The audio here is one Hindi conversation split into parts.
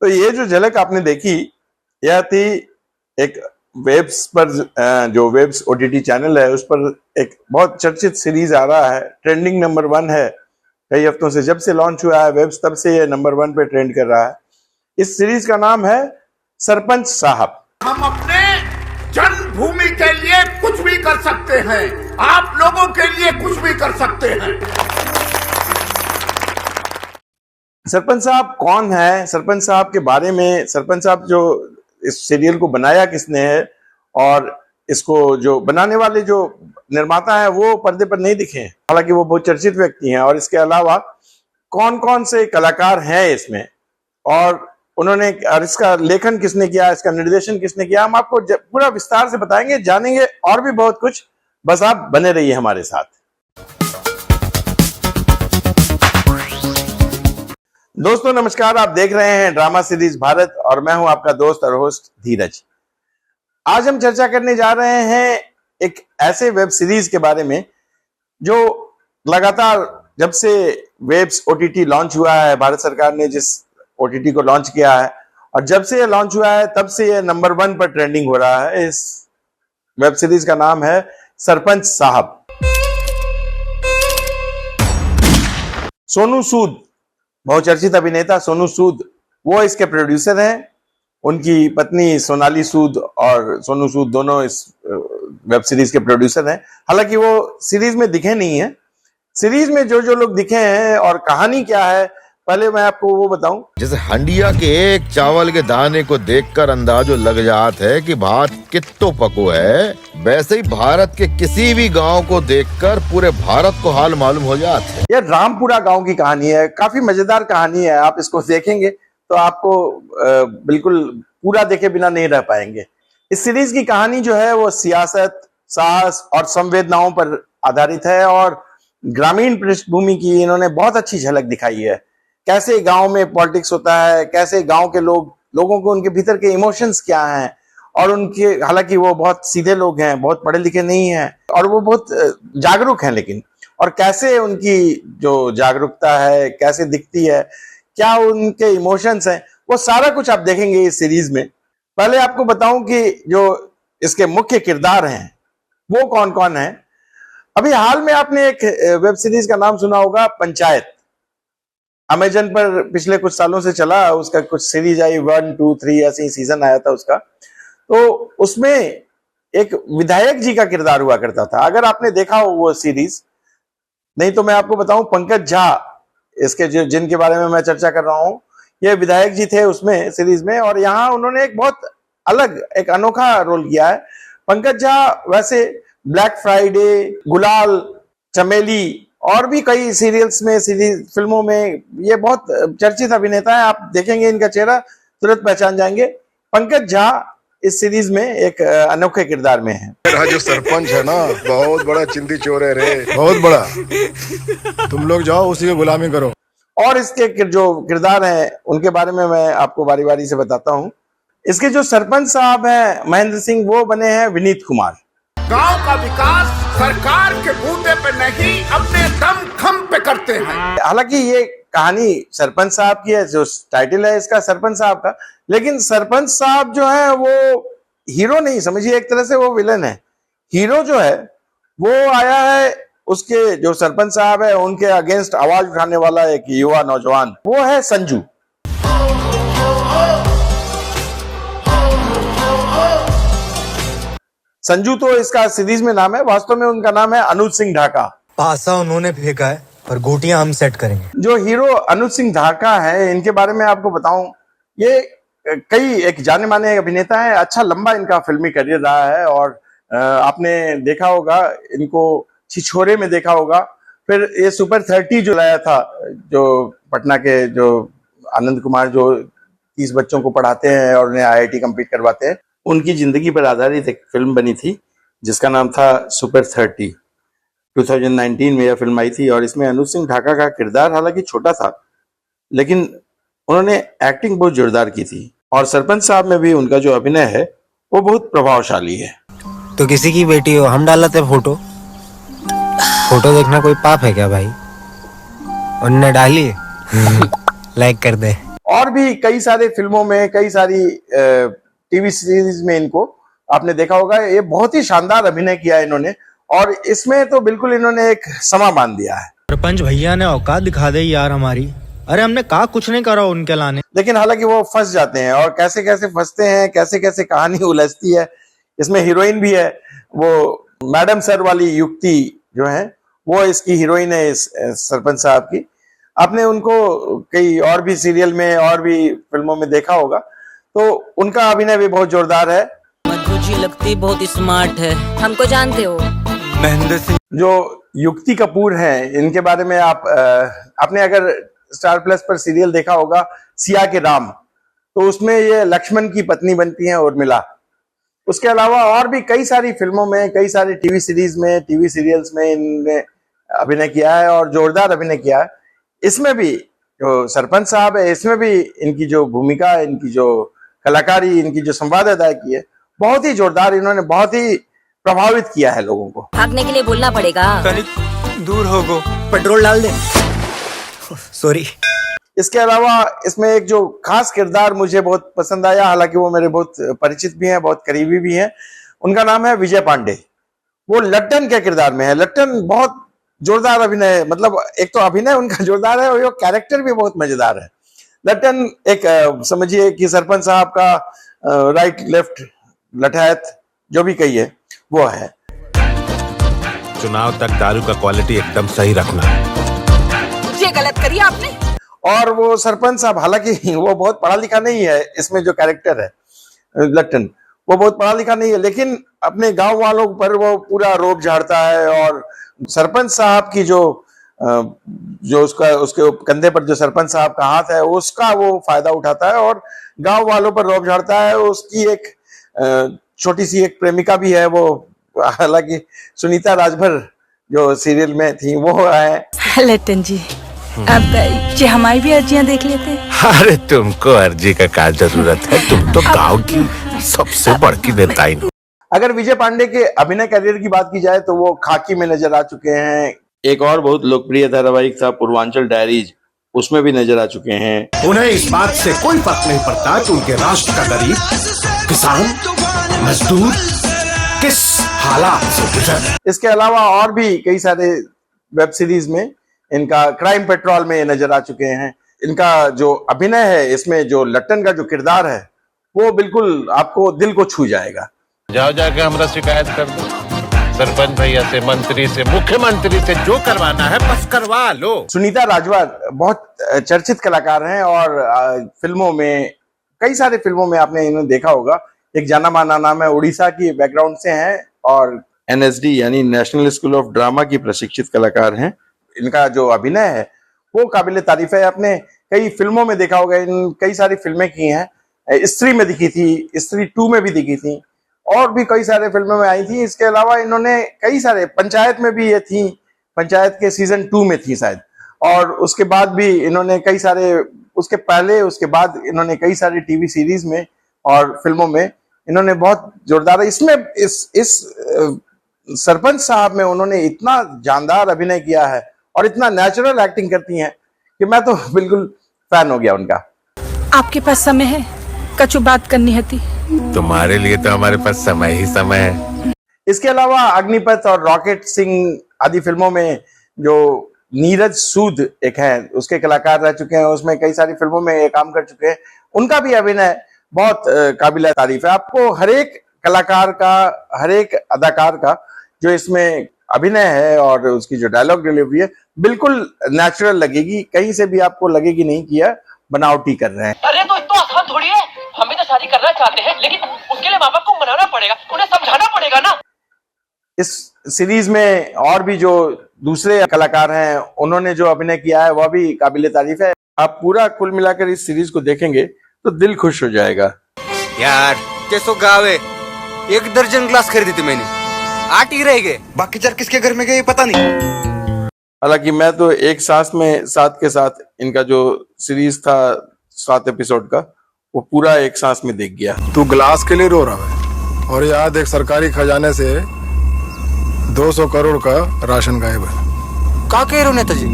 तो ये जो झलक आपने देखी, यह थी एक वेब्स पर, जो वेब्स ओटीटी चैनल है उस पर एक बहुत चर्चित सीरीज आ रहा है, ट्रेंडिंग नंबर 1 है कई हफ्तों से। जब से लॉन्च हुआ है वेब्स तब से ये नंबर 1 पे ट्रेंड कर रहा है। इस सीरीज का नाम है सरपंच साहब। हम अपने जन्मभूमि के लिए कुछ भी कर सकते हैं, आप लोगों के लिए कुछ भी कर सकते हैं। सरपंच साहब कौन है, सरपंच साहब के बारे में, सरपंच साहब जो इस सीरियल को बनाया किसने है और इसको जो बनाने वाले जो निर्माता है वो पर्दे पर नहीं दिखे, हालांकि वो बहुत चर्चित व्यक्ति हैं। और इसके अलावा कौन कौन से कलाकार हैं इसमें और उन्होंने, और इसका लेखन किसने किया, इसका निर्देशन किसने किया, हम आपको पूरा विस्तार से बताएंगे, जानेंगे और भी बहुत कुछ। बस आप बने रहिए हमारे साथ। दोस्तों नमस्कार, आप देख रहे हैं ड्रामा सीरीज भारत और मैं हूं आपका दोस्त और होस्ट धीरज। आज हम चर्चा करने जा रहे हैं एक ऐसे वेब सीरीज के बारे में जो लगातार जब से वेब्स ओटीटी लॉन्च हुआ है, भारत सरकार ने जिस ओटीटी को लॉन्च किया है, और जब से ये लॉन्च हुआ है तब से ये नंबर 1 पर ट्रेंडिंग हो रहा है। इस वेब सीरीज का नाम है सरपंच साहब। सोनू सूद, बहुचर्चित अभिनेता सोनू सूद, वो इसके प्रोड्यूसर हैं। उनकी पत्नी सोनाली सूद और सोनू सूद दोनों इस वेब सीरीज के प्रोड्यूसर हैं। हालांकि वो सीरीज में दिखे नहीं है। सीरीज में जो जो लोग दिखे हैं और कहानी क्या है, पहले मैं आपको वो बताऊं। जैसे हंडिया के एक चावल के दाने को देखकर अंदाजो लग जात है कि भात कित्तो पको है, वैसे ही भारत के किसी भी गांव को देखकर पूरे भारत को हाल मालूम हो जात है। यह रामपुरा गांव की कहानी है, काफी मजेदार कहानी है। आप इसको देखेंगे तो आपको बिल्कुल पूरा देखे बिना नहीं रह पाएंगे। इस सीरीज की कहानी जो है वो सियासत, साहस और संवेदनाओं पर आधारित है और ग्रामीण पृष्ठभूमि की इन्होंने बहुत अच्छी झलक दिखाई है। कैसे गांव में पॉलिटिक्स होता है, कैसे गांव के लोगों को उनके भीतर के इमोशंस क्या हैं, और उनके, हालांकि वो बहुत सीधे लोग हैं, बहुत पढ़े लिखे नहीं हैं और वो बहुत जागरूक हैं, लेकिन और कैसे उनकी जो जागरूकता है कैसे दिखती है, क्या उनके इमोशंस हैं, वो सारा कुछ आप देखेंगे इस सीरीज में। पहले आपको बताऊं कि जो इसके मुख्य किरदार हैं वो कौन कौन है। अभी हाल में आपने एक वेब सीरीज का नाम सुना होगा, पंचायत। अमेजन पर पिछले कुछ सालों से चला, उसका कुछ सीरीज आई, 1, 2, 3 ऐसे ही सीजन आया था उसका। तो उसमें एक विधायक जी का किरदार हुआ करता था, अगर आपने देखा हो वो सीरीज। नहीं तो मैं आपको बताऊं, पंकज झा इसके जिनके बारे में मैं चर्चा कर रहा हूं, ये विधायक जी थे उसमें सीरीज में, और यहाँ उन्होंने एक बहुत अलग, एक अनोखा रोल किया है। पंकज झा वैसे ब्लैक फ्राइडे, गुलाल, चमेली और भी कई सीरियल्स में, सीरीज फिल्मों में ये बहुत चर्चित अभिनेता है। आप देखेंगे इनका चेहरा तुरंत पहचान जाएंगे। पंकज झा इस सीरीज में एक अनोखे किरदार में है। मेरा जो सरपंच है ना, बहुत बड़ा चिंदी चोर है रे, बहुत बड़ा। तुम लोग जाओ उसी की गुलामी करो। और इसके जो किरदार हैं उनके बारे में मैं आपको बारी बारी से बताता हूं। इसके जो सरपंच साहब हैं महेंद्र सिंह, वो बने हैं विनीत कुमार। गांव का विकास सरकार के बूते पे नहीं, अपने दम खम पे करते हैं। हालांकि ये कहानी सरपंच साहब की है, जो टाइटल है इसका सरपंच साहब का, लेकिन सरपंच साहब जो है वो हीरो नहीं समझिए, एक तरह से वो विलन है। हीरो जो है वो आया है, उसके जो सरपंच साहब है उनके अगेंस्ट आवाज उठाने वाला एक युवा नौजवान, वो है संजू। संजू तो इसका सीरीज में नाम है, वास्तव में उनका नाम है अनुज सिंह ढाका। पासा उन्होंने फेंका है पर गोटियां हम सेट करेंगे। जो हीरो अनुज सिंह ढाका है, इनके बारे में आपको बताऊं, ये कई एक जाने माने अभिनेता है। अच्छा लंबा इनका फिल्मी करियर रहा है और आपने देखा होगा इनको छिछोरे में देखा होगा, फिर ये सुपर 30 जो लाया था, जो पटना के जो आनंद कुमार जो 30 बच्चों को पढ़ाते हैं और उन्हें IIT कंप्लीट करवाते हैं, उनकी जिंदगी पर आधारित एक फिल्म बनी थी जिसका नाम था सुपर 30। 2019 में यह फिल्म आई थी और इसमें अनुज सिंह ढाका का किरदार हालांकि छोटा था, लेकिन उन्होंने एक्टिंग बहुत जोरदार की थी और सरपंच साहब में भी उनका जो अभिनय है वो बहुत प्रभावशाली है। तो किसी की बेटी हो, हम डालते फोटो देखना कोई पाप है क्या भाई? उनने डाली लाइक कर दे। और भी कई सारे फिल्मों में, कई सारी टीवी सीरीज में इनको आपने देखा होगा। ये बहुत ही शानदार अभिनय किया है इन्होंने, और इसमें तो बिल्कुल इन्होंने एक समा बांध दिया है। सरपंच भैया ने औकात दिखा दी यार हमारी। अरे हमने कहा कुछ नहीं करा उनके लाने। लेकिन हालांकि वो फंस जाते हैं, और कैसे कैसे फंसते हैं, कैसे कैसे कहानी उलझती है। इसमें हीरोइन भी है, वो मैडम सर वाली युक्ति जो है वो इसकी हीरोइन है, इस सरपंच साहब की। आपने उनको कई और भी सीरियल में और भी फिल्मों में देखा होगा, तो उनका अभिनय भी बहुत जोरदार है। मधु जी लगती बहुत स्मार्ट है। हमको जानते हो? महेंद्र सिंह जो युक्ति कपूर हैं, इनके बारे में आपने अगर स्टार प्लस पर सीरियल देखा होगा सिया के राम, तो उसमें ये लक्ष्मण की पत्नी बनती हैं उर्मिला। उसके अलावा और भी कई सारी फिल्मों में, कई सारी टीवी सीरीज में, टीवी सीरियल्स में इनने अभिनय किया है और जोरदार अभिनय किया है। इसमें भी जो सरपंच साहब है, इसमें भी इनकी जो भूमिका, इनकी जो कलाकारी, इनकी जो संवाद अदा की है, बहुत ही जोरदार। इन्होंने बहुत ही प्रभावित किया है लोगों को। भागने के लिए बोलना पड़ेगा। तनिक दूर हो गो, पेट्रोल डाल दे। सॉरी। इसके अलावा इसमें एक जो खास किरदार मुझे बहुत पसंद आया, हालांकि वो मेरे बहुत परिचित भी हैं, बहुत करीबी भी हैं, उनका नाम है विजय पांडे। वो लट्टन के किरदार में है। लट्टन बहुत जोरदार अभिनय, मतलब एक तो अभिनय उनका जोरदार है और वो कैरेक्टर भी बहुत मजेदार है। लट्टन एक समझिए कि सरपंच साहब का राइट लेफ्ट लठैत जो भी कहिए वो है। चुनाव तक दारू का क्वालिटी एकदम सही रखना। ये गलत करी आपने। और वो सरपंच साहब, हालांकि वो बहुत पढ़ा लिखा नहीं है, इसमें जो कैरेक्टर है लट्टन, वो बहुत पढ़ा लिखा नहीं है, लेकिन अपने गांव वालों पर वो पूरा रोब झाड़ता है। और सरपंच साहब की जो उसके कंधे पर जो सरपंच साहब का हाथ है, उसका वो फायदा उठाता है और गांव वालों पर रोब झाड़ता है। उसकी एक छोटी सी एक प्रेमिका भी है, वो हालांकि सुनीता राजभर जो सीरियल में थी वो है। लट्टन जी, अब ये हमारी भी अर्जियां देख लेते हैं। अरे तुमको अर्जी का क्या जरूरत है, तुम तो गांव की सबसे बड़की नेताइन हो। अगर विजय पांडे के अभिनय करियर की बात की जाए तो वो खाकी में नजर आ चुके हैं। एक और बहुत लोकप्रिय धारावाहिक था पूर्वांचल डायरीज, उसमें भी नजर आ चुके हैं। उन्हें इस बात से कोई फर्क नहीं पड़ता कि उनके राष्ट्र का गरीब, किसान, मजदूर किस हालात से गुजर। इसके अलावा और भी कई सारे वेब सीरीज में इनका, क्राइम पेट्रोल में नजर आ चुके हैं। इनका जो अभिनय है, इसमें जो लट्टन का जो किरदार है, वो बिल्कुल आपको दिल को छू जाएगा। जाओ जाके हमरा शिकायत कर दो, सरपंच भैया से, मंत्री से, मुख्यमंत्री से, जो करवाना है बस करवा लो। सुनीता राजभर बहुत चर्चित कलाकार हैं और फिल्मों में, कई सारे फिल्मों में आपने इन्हें देखा होगा। एक जाना माना नाम है, उड़ीसा की बैकग्राउंड से हैं और NSD यानी नेशनल स्कूल ऑफ ड्रामा की प्रशिक्षित कलाकार हैं। इनका जो अभिनय है वो काबिले तारीफ है। आपने कई फिल्मों में देखा होगा, इन कई सारी फिल्में की हैं। स्त्री में दिखी थी, स्त्री 2 में भी दिखी थी, और भी कई सारे फिल्मों में आई थी। इसके अलावा इन्होंने कई सारे, पंचायत में भी ये थी, पंचायत के सीजन 2 में थी शायद, और उसके बाद भी इन्होंने कई सारे, उसके पहले उसके बाद इन्होंने कई सारी टीवी सीरीज में और फिल्मों में इन्होंने बहुत जोरदार, इसमें इस सरपंच साहब में उन्होंने इतना जानदार अभिनय किया है और इतना नेचुरल एक्टिंग करती हैं कि मैं तो बिल्कुल फैन हो गया उनका। आपके पास समय है, कछु बात करनी थी। तुम्हारे लिए तो हमारे पास समय ही समय है। इसके अलावा अग्निपथ और रॉकेट सिंह आदि फिल्मों में जो नीरज सूद एक है, उसके कलाकार रह चुके हैं, उसमें कई सारी फिल्मों में काम कर चुके हैं। उनका भी अभिनय बहुत काबिल तारीफ है। आपको हर एक कलाकार का, हर एक अदाकार का जो इसमें अभिनय है और उसकी जो डायलॉग डिलीवरी है, बिल्कुल नेचुरल लगेगी। कहीं से भी आपको लगेगी नहीं कि यह बनावटी कर रहे हैं। अरे तो इतना आसान थोड़ी है, हम भी तो शादी करना चाहते हैं, लेकिन उसके लिए माँ बाप को मनाना पड़ेगा, उन्हें समझाना पड़ेगा ना। इस सीरीज में और भी जो दूसरे कलाकार हैं, उन्होंने जो अभिनय किया है वह भी काबिल तारीफ है। आप पूरा कुल मिलाकर इस सीरीज को देखेंगे तो दिल खुश हो जाएगा। यार कैसो गावे, 1 दर्जन ग्लास खरीदी थी मैंने, 8 ही रह गए, बाकी 4 किसके घर में गए पता नहीं। हालांकि मैं तो एक सांस में साथ के साथ इनका जो सीरीज था 7 एपिसोड का, वो पूरा एक सांस में देख गया। तू ग्लास के लिए रो रहा है और याद एक सरकारी खजाने से 200 करोड़ का राशन गायब है। का कह रहे हो नेताजी?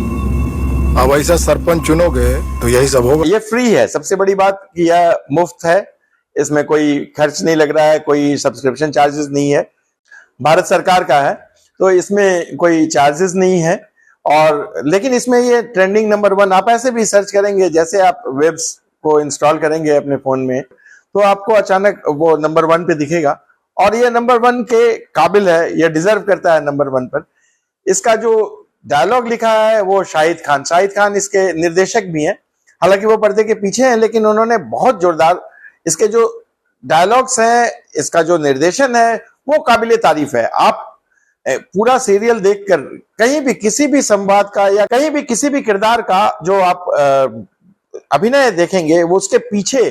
अब ऐसा सरपंच चुनोगे तो यही सब होगा। ये फ्री है, सबसे बड़ी बात कि यह मुफ्त है, इसमें कोई खर्च नहीं लग रहा है, कोई सब्सक्रिप्शन चार्जेस नहीं है, भारत सरकार का है तो इसमें कोई चार्जेस नहीं है। और लेकिन इसमें ये ट्रेंडिंग नंबर 1, आप ऐसे भी सर्च करेंगे, जैसे आप वेब्स को इंस्टॉल करेंगे अपने फोन में तो आपको अचानक वो नंबर 1 पे दिखेगा और ये नंबर 1 के काबिल है, ये डिजर्व करता है नंबर 1 पर। इसका जो डायलॉग लिखा है वो शाहिद खान इसके निर्देशक भी हैं, हालांकि वो पर्दे के पीछे हैं, लेकिन उन्होंने बहुत जोरदार इसके जो डायलॉग्स हैं, इसका जो निर्देशन है वो काबिले तारीफ है। आप पूरा सीरियल देखकर कहीं भी किसी भी संवाद का या कहीं भी किसी भी किरदार का जो आप अभिनय देखेंगे वो उसके पीछे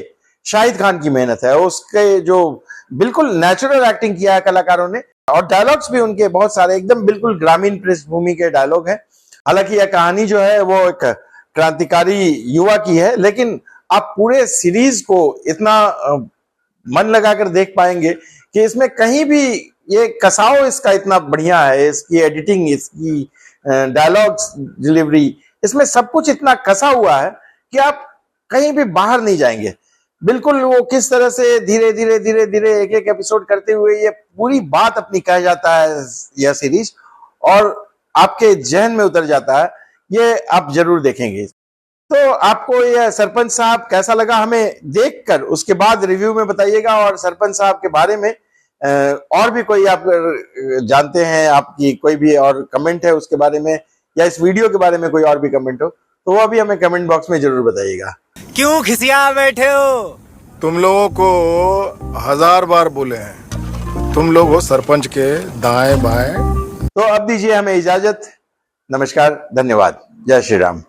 शाहिद खान की मेहनत है, उसके जो बिल्कुल नेचुरल एक्टिंग किया है कलाकारों ने और डायलॉग्स भी उनके बहुत सारे एकदम बिल्कुल ग्रामीण पृष्ठभूमि के डायलॉग हैं। हालांकि यह कहानी जो है वो एक क्रांतिकारी युवा की है, लेकिन आप पूरे सीरीज को इतना मन लगाकर देख पाएंगे कि इसमें कहीं भी ये कसाव इसका इतना बढ़िया है, इसकी एडिटिंग, इसकी डायलॉग्स डिलीवरी, इसमें सब कुछ इतना कसा हुआ है कि आप कहीं भी बाहर नहीं जाएंगे। बिल्कुल वो किस तरह से धीरे धीरे एक एक एपिसोड करते हुए ये पूरी बात अपनी कह जाता है यह सीरीज और आपके जहन में उतर जाता है, ये आप जरूर देखेंगे। तो आपको यह सरपंच साहब कैसा लगा हमें देखकर उसके बाद रिव्यू में बताइएगा। और सरपंच साहब के बारे में और भी कोई आप जानते हैं, आपकी कोई भी और कमेंट है उसके बारे में या इस वीडियो के बारे में कोई और भी कमेंट हो तो वो भी हमें कमेंट बॉक्स में जरूर बताइएगा। क्यों खिसिया बैठे हो? तुम लोगों को 1000 बार बोले हैं, तुम लोग हो सरपंच के दाएं बाएं। तो अब दीजिए हमें इजाजत। नमस्कार, धन्यवाद, जय श्री राम।